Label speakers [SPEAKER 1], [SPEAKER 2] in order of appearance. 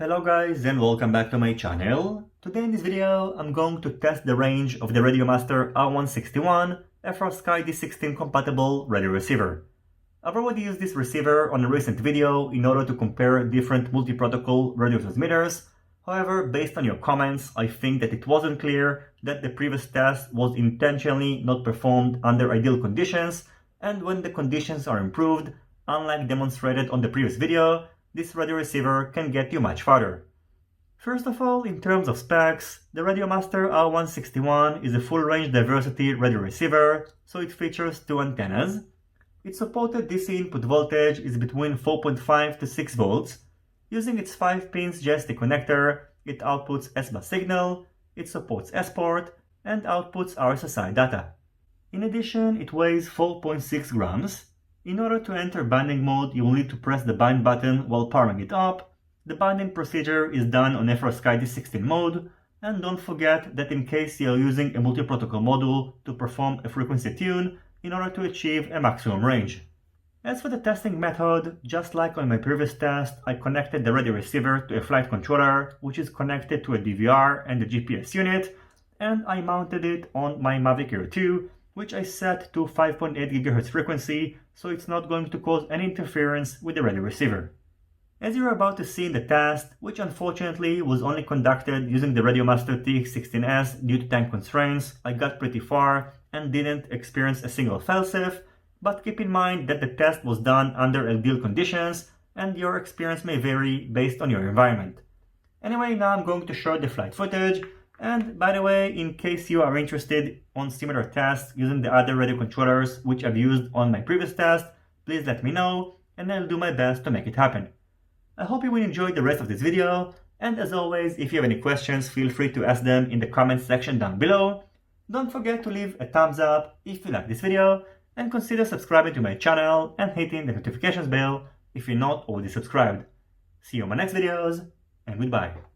[SPEAKER 1] Hello guys and welcome back to my channel. Today in this video I'm going to test the range of the Radiomaster R161 FrSky D16 compatible radio receiver. I've already used this receiver on a recent video in order to compare different multi-protocol radio transmitters. However, based on your comments, I think that it wasn't clear that the previous test was intentionally not performed under ideal conditions, and when the conditions are improved, unlike demonstrated on the previous video, this radio receiver can get you much farther. First of all, in terms of specs, the Radiomaster R161 is a full-range diversity radio receiver, so it features two antennas. Its supported DC input voltage is between 4.5 to 6 volts. Using its 5-pins JST connector, it outputs S-bus signal, it supports S-port, and outputs RSSI data. In addition, it weighs 4.6 grams. In order to enter binding mode, you will need to press the bind button while powering it up. The binding procedure is done on FrSky D16 mode, and don't forget that in case you are using a multi-protocol module to perform a frequency tune in order to achieve a maximum range. As for the testing method, just like on my previous test, I connected the radio receiver to a flight controller, which is connected to a DVR and a GPS unit, and I mounted it on my Mavic Air 2, which I set to 5.8 GHz frequency, so it's not going to cause any interference with the radio receiver. As you're about to see in the test, which unfortunately was only conducted using the Radiomaster TX16S due to time constraints, I got pretty far and didn't experience a single failsafe, but keep in mind that the test was done under ideal conditions and your experience may vary based on your environment. Anyway, now I'm going to show the flight footage. And by the way, in case you are interested on similar tests using the other radio controllers which I've used on my previous test, please let me know and I'll do my best to make it happen. I hope you will enjoy the rest of this video, and as always, if you have any questions, feel free to ask them in the comments section down below. Don't forget to leave a thumbs up if you like this video, and consider subscribing to my channel and hitting the notifications bell if you're not already subscribed. See you on my next videos, and goodbye.